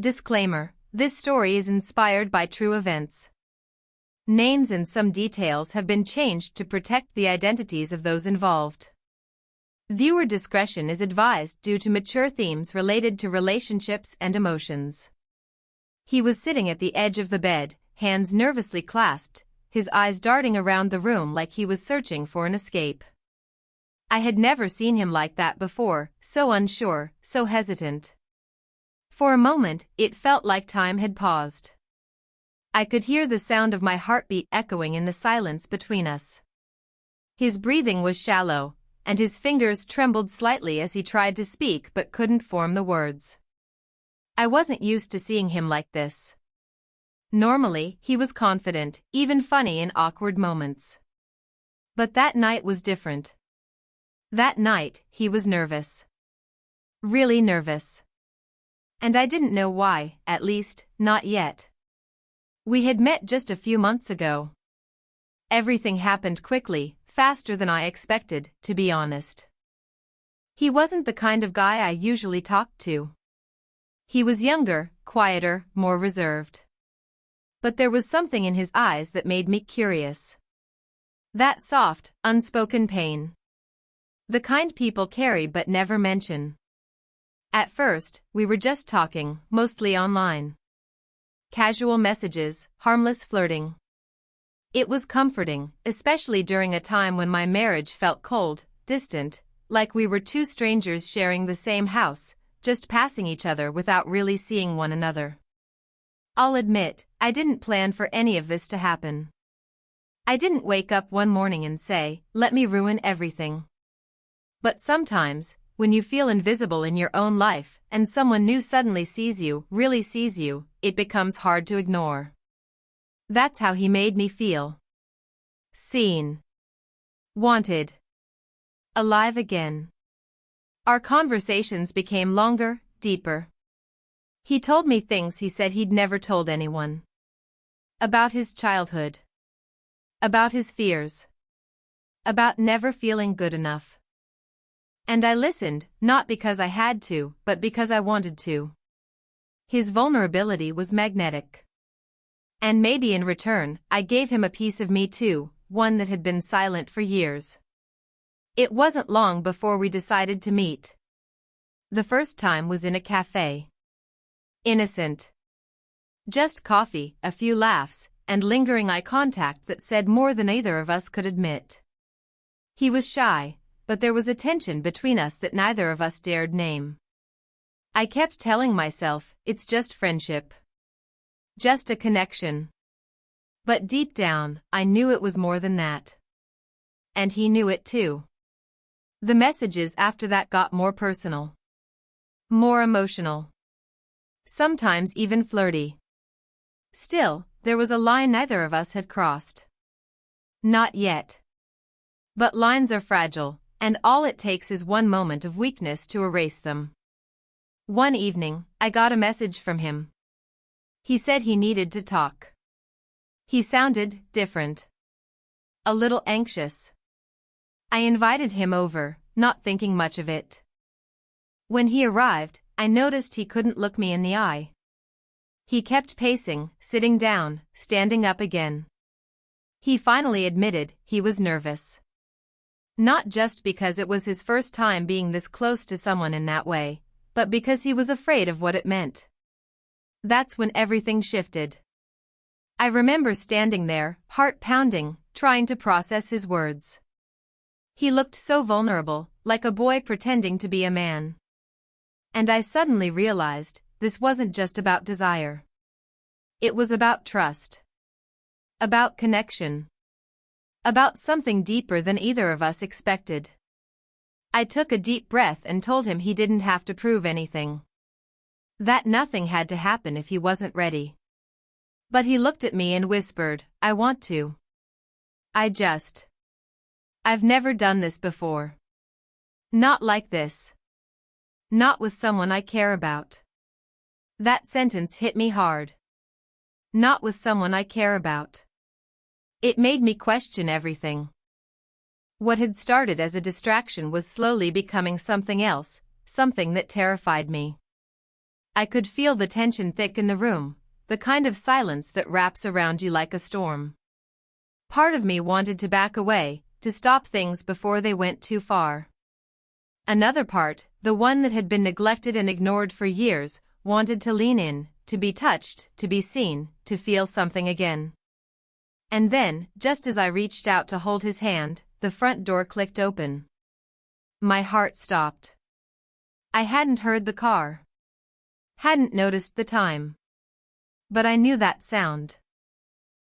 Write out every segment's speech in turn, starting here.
Disclaimer: this story is inspired by true events. Names and some details have been changed to protect the identities of those involved. Viewer discretion is advised due to mature themes related to relationships and emotions. He was sitting at the edge of the bed, hands nervously clasped, his eyes darting around the room like he was searching for an escape. I had never seen him like that before, so unsure, so hesitant. For a moment, it felt like time had paused. I could hear the sound of my heartbeat echoing in the silence between us. His breathing was shallow, and his fingers trembled slightly as he tried to speak but couldn't form the words. I wasn't used to seeing him like this. Normally, he was confident, even funny in awkward moments. But that night was different. That night, he was nervous. Really nervous. And I didn't know why, at least, not yet. We had met just a few months ago. Everything happened quickly, faster than I expected, to be honest. He wasn't the kind of guy I usually talked to. He was younger, quieter, more reserved. But there was something in his eyes that made me curious. That soft, unspoken pain. The kind people carry but never mention. At first, we were just talking, mostly online. Casual messages, harmless flirting. It was comforting, especially during a time when my marriage felt cold, distant, like we were two strangers sharing the same house, just passing each other without really seeing one another. I'll admit, I didn't plan for any of this to happen. I didn't wake up one morning and say, "Let me ruin everything." But sometimes, when you feel invisible in your own life, and someone new suddenly sees you, really sees you, it becomes hard to ignore. That's how he made me feel. Seen. Wanted. Alive again. Our conversations became longer, deeper. He told me things he said he'd never told anyone. About his childhood. About his fears. About never feeling good enough. And I listened, not because I had to, but because I wanted to. His vulnerability was magnetic. And maybe in return, I gave him a piece of me too, one that had been silent for years. It wasn't long before we decided to meet. The first time was in a cafe. Innocent. Just coffee, a few laughs, and lingering eye contact that said more than either of us could admit. He was shy, but there was a tension between us that neither of us dared name. I kept telling myself, it's just friendship. Just a connection. But deep down, I knew it was more than that. And he knew it too. The messages after that got more personal. More emotional. Sometimes even flirty. Still, there was a line neither of us had crossed. Not yet. But lines are fragile, and all it takes is one moment of weakness to erase them. One evening, I got a message from him. He said he needed to talk. He sounded different. A little anxious. I invited him over, not thinking much of it. When he arrived, I noticed he couldn't look me in the eye. He kept pacing, sitting down, standing up again. He finally admitted he was nervous. Not just because it was his first time being this close to someone in that way, but because he was afraid of what it meant. That's when everything shifted. I remember standing there, heart pounding, trying to process his words. He looked so vulnerable, like a boy pretending to be a man. And I suddenly realized, this wasn't just about desire. It was about trust. About connection. About something deeper than either of us expected. I took a deep breath and told him he didn't have to prove anything. That nothing had to happen if he wasn't ready. But he looked at me and whispered, "I want to. I've never done this before. Not like this. Not with someone I care about." That sentence hit me hard. Not with someone I care about. It made me question everything. What had started as a distraction was slowly becoming something else, something that terrified me. I could feel the tension thick in the room, the kind of silence that wraps around you like a storm. Part of me wanted to back away, to stop things before they went too far. Another part, the one that had been neglected and ignored for years, wanted to lean in, to be touched, to be seen, to feel something again. And then, just as I reached out to hold his hand, the front door clicked open. My heart stopped. I hadn't heard the car. Hadn't noticed the time. But I knew that sound.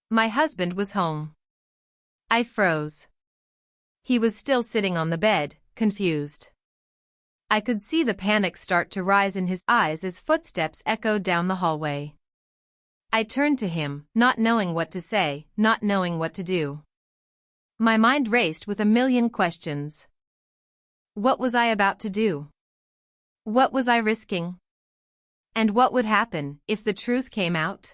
My husband was home. I froze. He was still sitting on the bed, confused. I could see the panic start to rise in his eyes as footsteps echoed down the hallway. I turned to him, not knowing what to say, not knowing what to do. My mind raced with a million questions. What was I about to do? What was I risking? And what would happen if the truth came out?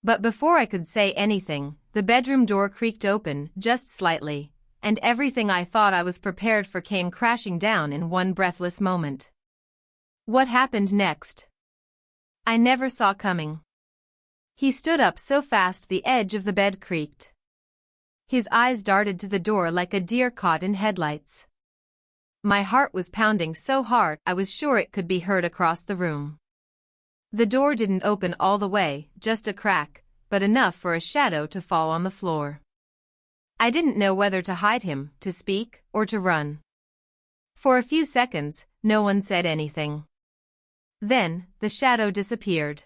But before I could say anything, the bedroom door creaked open, just slightly, and everything I thought I was prepared for came crashing down in one breathless moment. What happened next? I never saw coming. He stood up so fast the edge of the bed creaked. His eyes darted to the door like a deer caught in headlights. My heart was pounding so hard I was sure it could be heard across the room. The door didn't open all the way, just a crack, but enough for a shadow to fall on the floor. I didn't know whether to hide him, to speak, or to run. For a few seconds, no one said anything. Then, the shadow disappeared.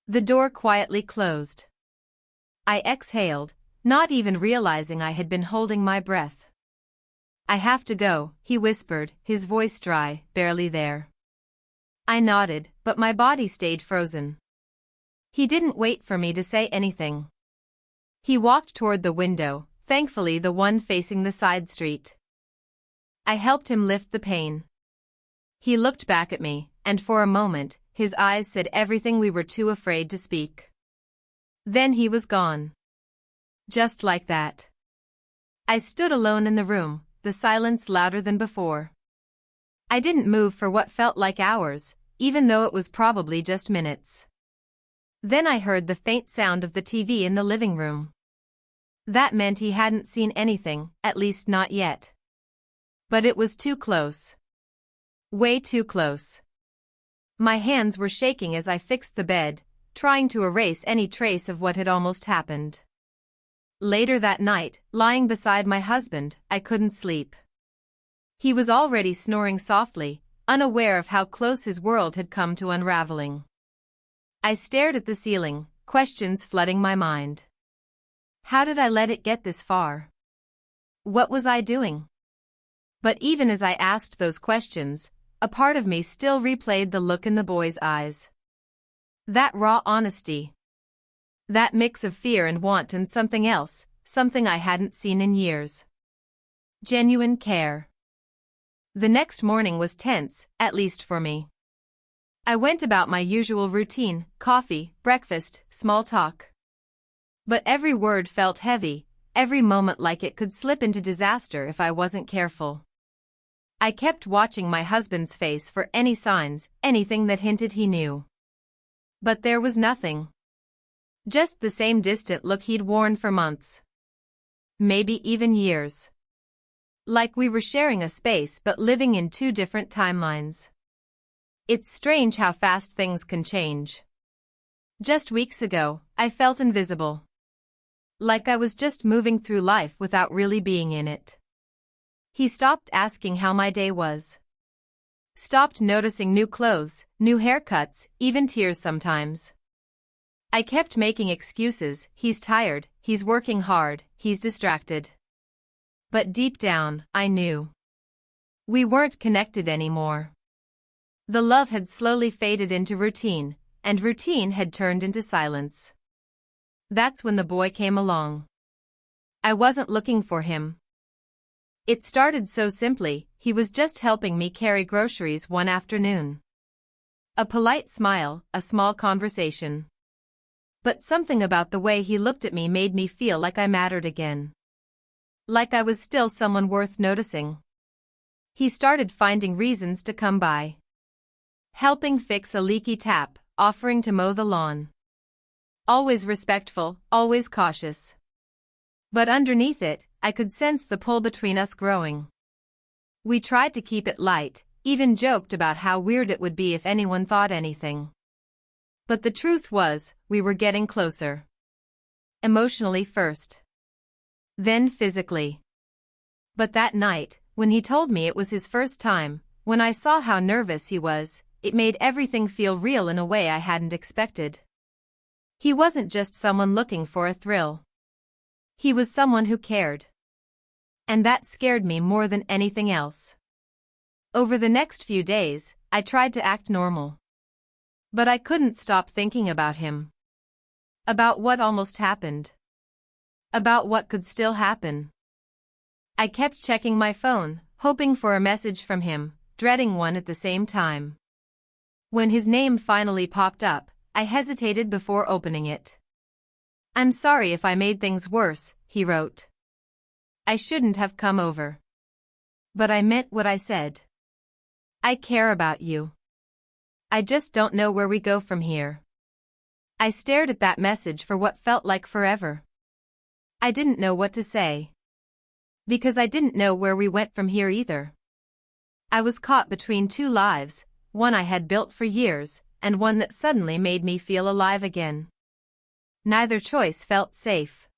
The door quietly closed. I exhaled, not even realizing I had been holding my breath. I have to go, he whispered, his voice dry, barely there. I nodded, but my body stayed frozen. He didn't wait for me to say anything. He walked toward the window, thankfully the one facing the side street. I helped him lift the pane. He looked back at me, and for a moment, his eyes said everything we were too afraid to speak. Then he was gone. Just like that. I stood alone in the room, the silence louder than before. I didn't move for what felt like hours, even though it was probably just minutes. Then I heard the faint sound of the TV in the living room. That meant he hadn't seen anything, at least not yet. But it was too close. Way too close. My hands were shaking as I fixed the bed, trying to erase any trace of what had almost happened. Later that night, lying beside my husband, I couldn't sleep. He was already snoring softly, unaware of how close his world had come to unraveling. I stared at the ceiling, questions flooding my mind. How did I let it get this far? What was I doing? But even as I asked those questions, a part of me still replayed the look in the boy's eyes. That raw honesty. That mix of fear and want and something else, something I hadn't seen in years. Genuine care. The next morning was tense, at least for me. I went about my usual routine, coffee, breakfast, small talk. But every word felt heavy, every moment like it could slip into disaster if I wasn't careful. I kept watching my husband's face for any signs, anything that hinted he knew. But there was nothing. Just the same distant look he'd worn for months. Maybe even years. Like we were sharing a space but living in two different timelines. It's strange how fast things can change. Just weeks ago, I felt invisible. Like I was just moving through life without really being in it. He stopped asking how my day was. Stopped noticing new clothes, new haircuts, even tears sometimes. I kept making excuses, he's tired, he's working hard, he's distracted. But deep down, I knew. We weren't connected anymore. The love had slowly faded into routine, and routine had turned into silence. That's when the boy came along. I wasn't looking for him. It started so simply, he was just helping me carry groceries one afternoon. A polite smile, a small conversation. But something about the way he looked at me made me feel like I mattered again. Like I was still someone worth noticing. He started finding reasons to come by. helping fix a leaky tap, offering to mow the lawn. Always respectful, always cautious. But underneath it, I could sense the pull between us growing. We tried to keep it light, even joked about how weird it would be if anyone thought anything. But the truth was, we were getting closer. Emotionally first. Then physically. But that night, when he told me it was his first time, when I saw how nervous he was, it made everything feel real in a way I hadn't expected. He wasn't just someone looking for a thrill. He was someone who cared. And that scared me more than anything else. Over the next few days, I tried to act normal. But I couldn't stop thinking about him. About what almost happened. About what could still happen. I kept checking my phone, hoping for a message from him, dreading one at the same time. When his name finally popped up, I hesitated before opening it. "I'm sorry if I made things worse," he wrote. "I shouldn't have come over. But I meant what I said. I care about you. I just don't know where we go from here." I stared at that message for what felt like forever. I didn't know what to say. Because I didn't know where we went from here either. I was caught between two lives, one I had built for years, and one that suddenly made me feel alive again. Neither choice felt safe.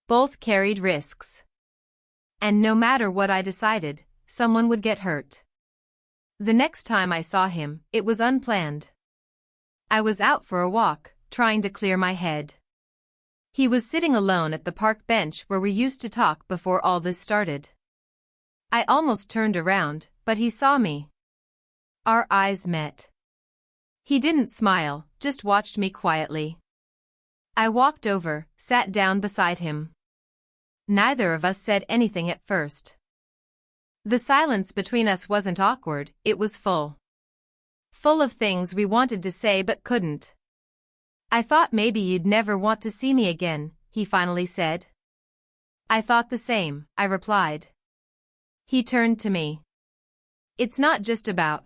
Both carried risks. And no matter what I decided, someone would get hurt. The next time I saw him, it was unplanned. I was out for a walk, trying to clear my head. He was sitting alone at the park bench where we used to talk before all this started. I almost turned around, but he saw me. Our eyes met. He didn't smile, just watched me quietly. I walked over, sat down beside him. Neither of us said anything at first. The silence between us wasn't awkward, it was full. Full of things we wanted to say but couldn't. "I thought maybe you'd never want to see me again," he finally said. "I thought the same," I replied. He turned to me. "It's not just about,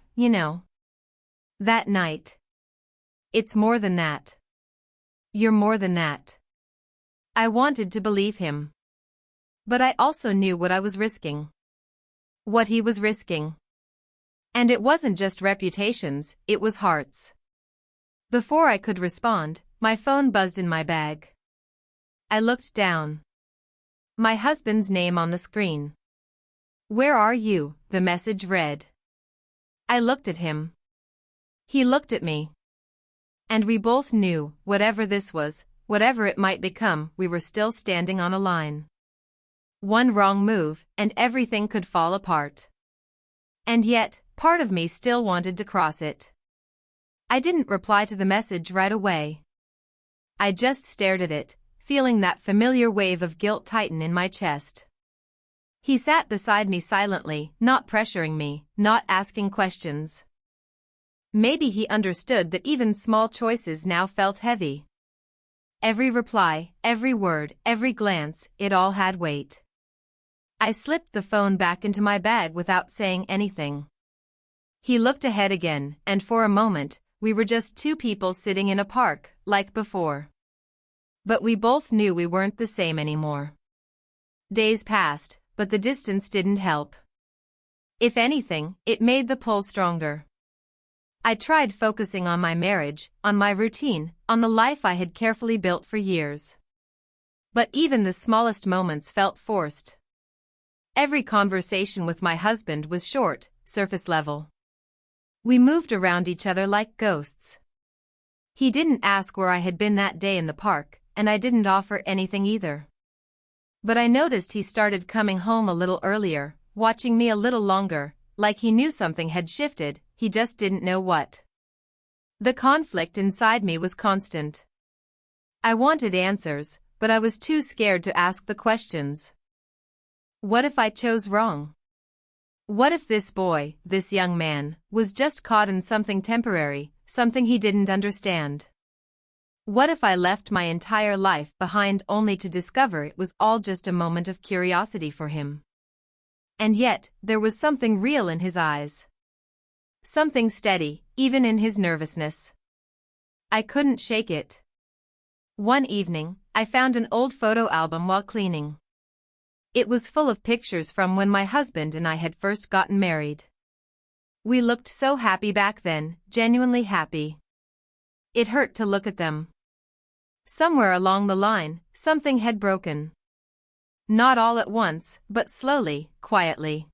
that night. It's more than that. You're more than that." I wanted to believe him. But I also knew what I was risking. What he was risking. And it wasn't just reputations, it was hearts. Before I could respond, my phone buzzed in my bag. I looked down. My husband's name on the screen. "Where are you?" the message read. I looked at him. He looked at me. And we both knew, whatever this was, whatever it might become, we were still standing on a line. One wrong move, and everything could fall apart. And yet, part of me still wanted to cross it. I didn't reply to the message right away. I just stared at it, feeling that familiar wave of guilt tighten in my chest. He sat beside me silently, not pressuring me, not asking questions. Maybe he understood that even small choices now felt heavy. Every reply, every word, every glance, it all had weight. I slipped the phone back into my bag without saying anything. He looked ahead again, and for a moment, we were just two people sitting in a park, like before. But we both knew we weren't the same anymore. Days passed, but the distance didn't help. If anything, it made the pull stronger. I tried focusing on my marriage, on my routine, on the life I had carefully built for years. But even the smallest moments felt forced. Every conversation with my husband was short, surface level. We moved around each other like ghosts. He didn't ask where I had been that day in the park, and I didn't offer anything either. But I noticed he started coming home a little earlier, watching me a little longer, like he knew something had shifted, he just didn't know what. The conflict inside me was constant. I wanted answers, but I was too scared to ask the questions. What if I chose wrong? What if this boy, this young man, was just caught in something temporary, something he didn't understand? What if I left my entire life behind only to discover it was all just a moment of curiosity for him? And yet, there was something real in his eyes. Something steady, even in his nervousness. I couldn't shake it. One evening, I found an old photo album while cleaning. It was full of pictures from when my husband and I had first gotten married. We looked so happy back then, genuinely happy. It hurt to look at them. Somewhere along the line, something had broken. Not all at once, but slowly, quietly.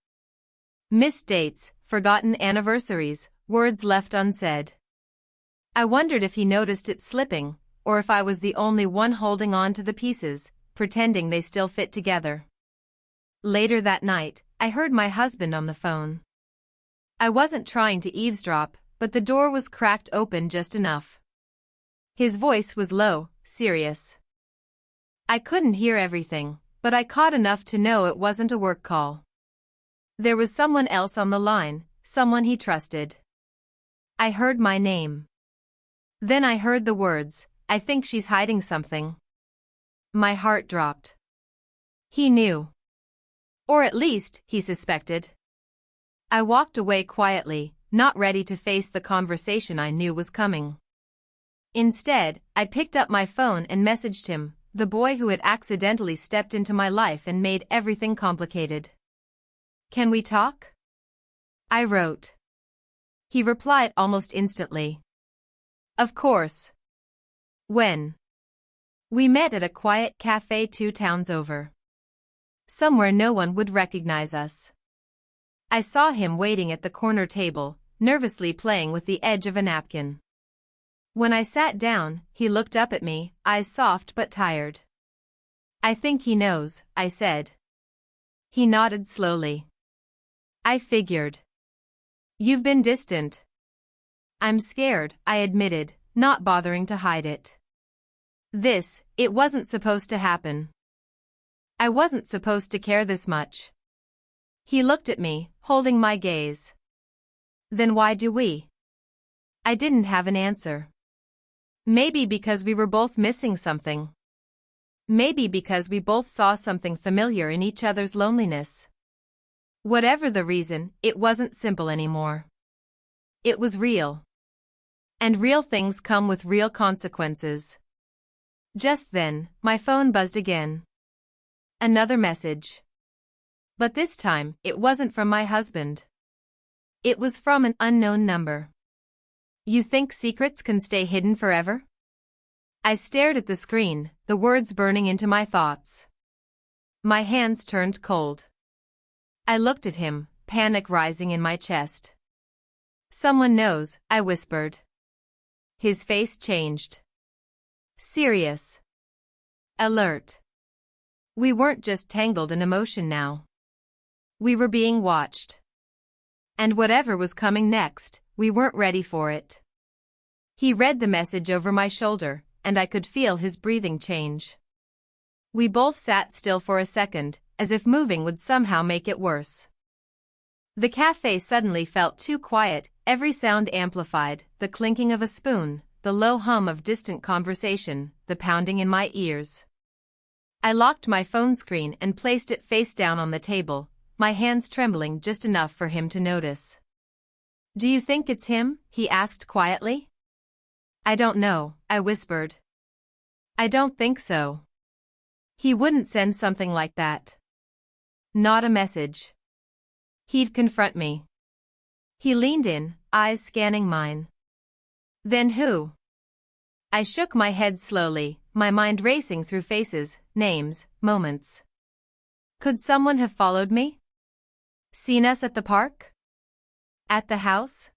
Missed dates, forgotten anniversaries, words left unsaid. I wondered if he noticed it slipping, or if I was the only one holding on to the pieces, pretending they still fit together. Later that night, I heard my husband on the phone. I wasn't trying to eavesdrop, but the door was cracked open just enough. His voice was low, serious. I couldn't hear everything, but I caught enough to know it wasn't a work call. There was someone else on the line, someone he trusted. I heard my name. Then I heard the words, "I think she's hiding something." My heart dropped. He knew. Or at least, he suspected. I walked away quietly, not ready to face the conversation I knew was coming. Instead, I picked up my phone and messaged him, the boy who had accidentally stepped into my life and made everything complicated. "Can we talk?" I wrote. He replied almost instantly. "Of course." "When?" We met at a quiet cafe 2 towns over. Somewhere no one would recognize us. I saw him waiting at the corner table, nervously playing with the edge of a napkin. When I sat down, he looked up at me, eyes soft but tired. "I think he knows," I said. He nodded slowly. "I figured. You've been distant." "I'm scared," I admitted, not bothering to hide it. It wasn't supposed to happen. I wasn't supposed to care this much. He looked at me, holding my gaze. "Then why do we?" I didn't have an answer. Maybe because we were both missing something. Maybe because we both saw something familiar in each other's loneliness. Whatever the reason, it wasn't simple anymore. It was real. And real things come with real consequences. Just then, my phone buzzed again. Another message. But this time, it wasn't from my husband. It was from an unknown number. "You think secrets can stay hidden forever?" I stared at the screen, the words burning into my thoughts. My hands turned cold. I looked at him, panic rising in my chest. "Someone knows," I whispered. His face changed. Serious. Alert. We weren't just tangled in emotion now. We were being watched. And whatever was coming next, we weren't ready for it. He read the message over my shoulder, and I could feel his breathing change. We both sat still for a second, as if moving would somehow make it worse. The cafe suddenly felt too quiet, every sound amplified, the clinking of a spoon, the low hum of distant conversation, the pounding in my ears. I locked my phone screen and placed it face down on the table, my hands trembling just enough for him to notice. "Do you think it's him?" he asked quietly. "I don't know," I whispered. "I don't think so. He wouldn't send something like that. Not a message. He'd confront me." He leaned in, eyes scanning mine. "Then who?" I shook my head slowly, my mind racing through faces, names, moments. Could someone have followed me? Seen us at the park? At the house?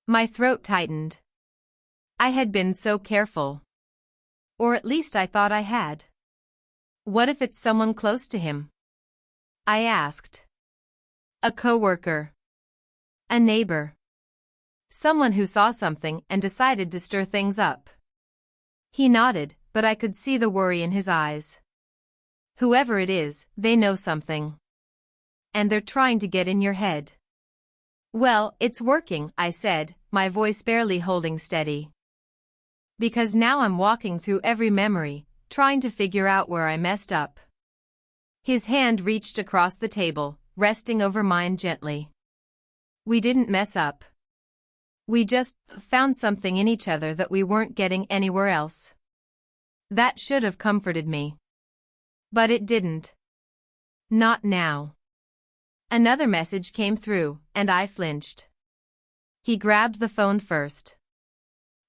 My throat tightened. I had been so careful. Or at least I thought I had. What if it's someone close to him? I asked. A coworker. A neighbor. Someone who saw something and decided to stir things up. He nodded, but I could see the worry in his eyes. Whoever it is, they know something. And they're trying to get in your head. "Well, it's working," I said, my voice barely holding steady. Because now I'm walking through every memory, trying to figure out where I messed up. His hand reached across the table, resting over mine gently. "We didn't mess up. We just found something in each other that we weren't getting anywhere else. That should have comforted me. But it didn't. Not now. Another message came through, and I flinched. He grabbed the phone first.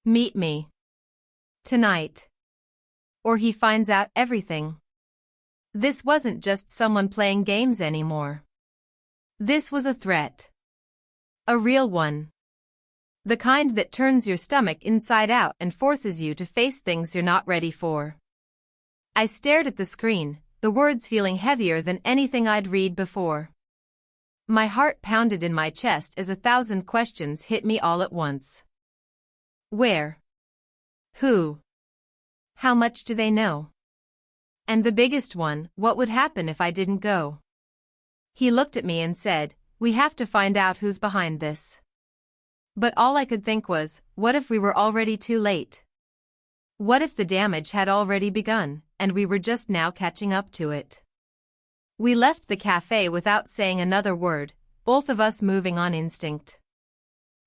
Meet me. Tonight. Or he finds out everything. This wasn't just someone playing games anymore. This was a threat. A real one. The kind that turns your stomach inside out and forces you to face things you're not ready for. I stared at the screen, the words feeling heavier than anything I'd read before. My heart pounded in my chest as 1,000 questions hit me all at once. Where? Who? How much do they know? And the biggest one, what would happen if I didn't go? He looked at me and said, "We have to find out who's behind this." But all I could think was, what if we were already too late? What if the damage had already begun, and we were just now catching up to it? We left the cafe without saying another word, both of us moving on instinct.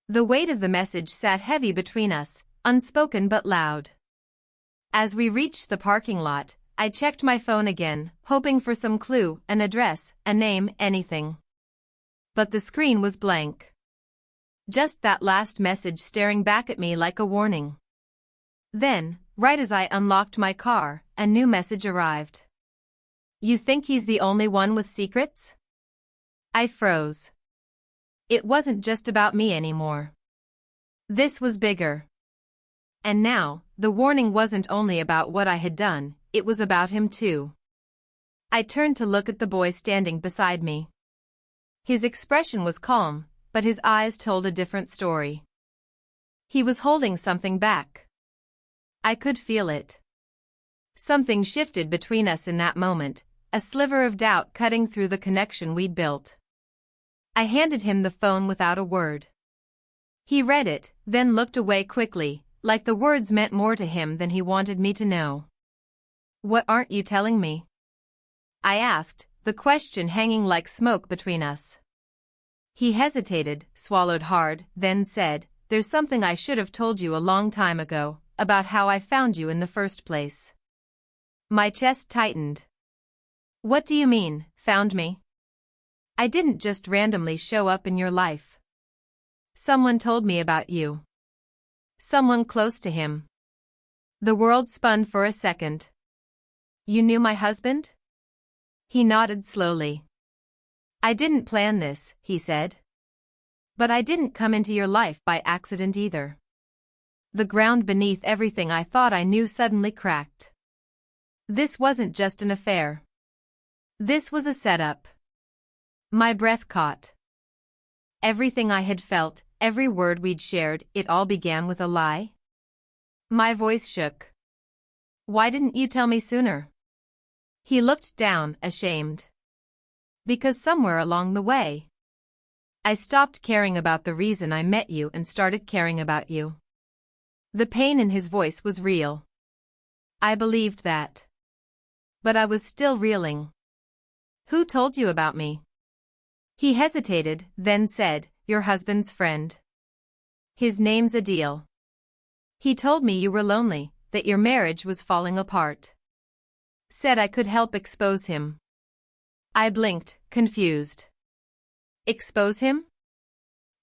The weight of the message sat heavy between us, unspoken but loud. As we reached the parking lot, I checked my phone again, hoping for some clue, an address, a name, anything. But the screen was blank. Just that last message staring back at me like a warning. Then, right as I unlocked my car, a new message arrived. You think he's the only one with secrets? I froze. It wasn't just about me anymore. This was bigger. And now, the warning wasn't only about what I had done, it was about him too. I turned to look at the boy standing beside me. His expression was calm, but his eyes told a different story. He was holding something back. I could feel it. Something shifted between us in that moment, a sliver of doubt cutting through the connection we'd built. I handed him the phone without a word. He read it, then looked away quickly, like the words meant more to him than he wanted me to know. What aren't you telling me? I asked, the question hanging like smoke between us. He hesitated, swallowed hard, then said, "There's something I should have told you a long time ago, about how I found you in the first place." My chest tightened. What do you mean, found me? I didn't just randomly show up in your life. Someone told me about you. Someone close to him. The world spun for a second. You knew my husband? He nodded slowly. I didn't plan this, he said. But I didn't come into your life by accident either. The ground beneath everything I thought I knew suddenly cracked. This wasn't just an affair. This was a setup. My breath caught. Everything I had felt, every word we'd shared, it all began with a lie? My voice shook. Why didn't you tell me sooner? He looked down, ashamed. Because somewhere along the way, I stopped caring about the reason I met you and started caring about you. The pain in his voice was real. I believed that. But I was still reeling. Who told you about me? He hesitated, then said, your husband's friend. His name's Adil. He told me you were lonely, that your marriage was falling apart. Said I could help expose him. I blinked, confused. Expose him?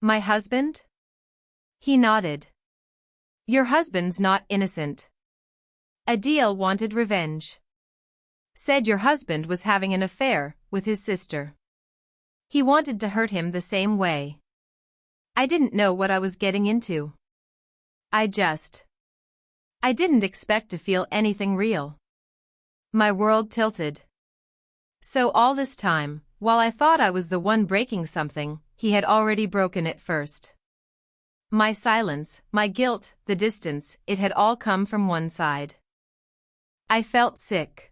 My husband? He nodded. Your husband's not innocent. Adil wanted revenge. Said your husband was having an affair with his sister. He wanted to hurt him the same way. I didn't know what I was getting into. I didn't expect to feel anything real. My world tilted. So all this time, while I thought I was the one breaking something, he had already broken it first. My silence, my guilt, the distance, it had all come from one side. I felt sick.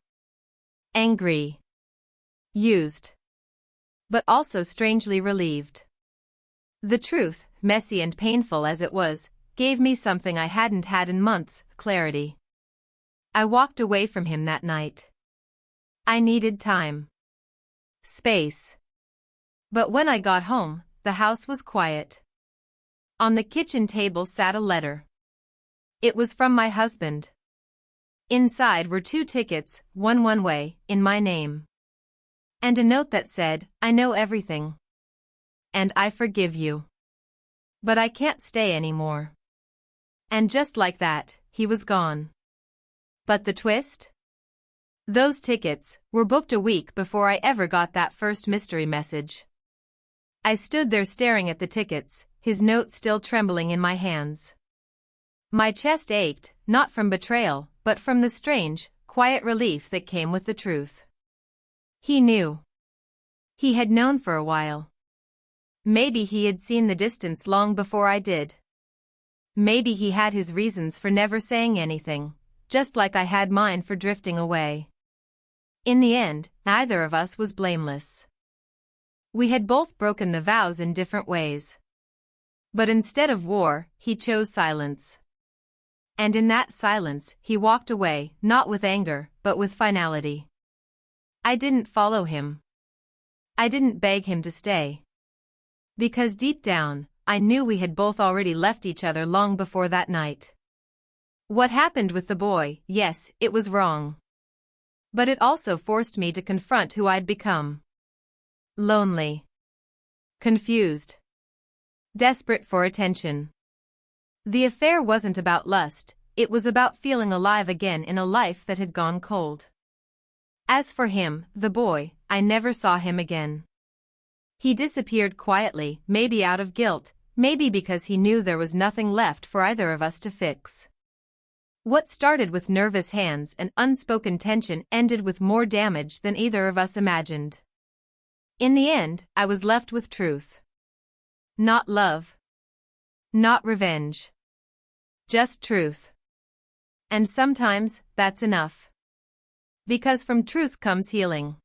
Angry. Used. But also strangely relieved. The truth, messy and painful as it was, gave me something I hadn't had in months, clarity. I walked away from him that night. I needed time. Space. But when I got home, the house was quiet. On the kitchen table sat a letter. It was from my husband. Inside were 2 tickets, one way, in my name. And a note that said, "I know everything. And I forgive you. But I can't stay anymore." And just like that, he was gone. But the twist? Those tickets were booked a week before I ever got that first mystery message. I stood there staring at the tickets, his note still trembling in my hands. My chest ached, not from betrayal, but from the strange, quiet relief that came with the truth. He knew. He had known for a while. Maybe he had seen the distance long before I did. Maybe he had his reasons for never saying anything, just like I had mine for drifting away. In the end, neither of us was blameless. We had both broken the vows in different ways. But instead of war, he chose silence. And in that silence, he walked away, not with anger, but with finality. I didn't follow him. I didn't beg him to stay. Because deep down, I knew we had both already left each other long before that night. What happened with the boy, yes, it was wrong. But it also forced me to confront who I'd become. Lonely. Confused. Desperate for attention. The affair wasn't about lust, it was about feeling alive again in a life that had gone cold. As for him, the boy, I never saw him again. He disappeared quietly, maybe out of guilt, maybe because he knew there was nothing left for either of us to fix. What started with nervous hands and unspoken tension ended with more damage than either of us imagined. In the end, I was left with truth. Not love. Not revenge. Just truth. And sometimes, that's enough. Because from truth comes healing.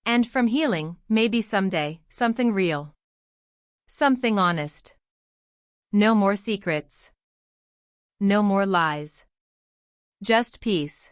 And from healing, maybe someday, something real. Something honest. No more secrets. No more lies. Just peace.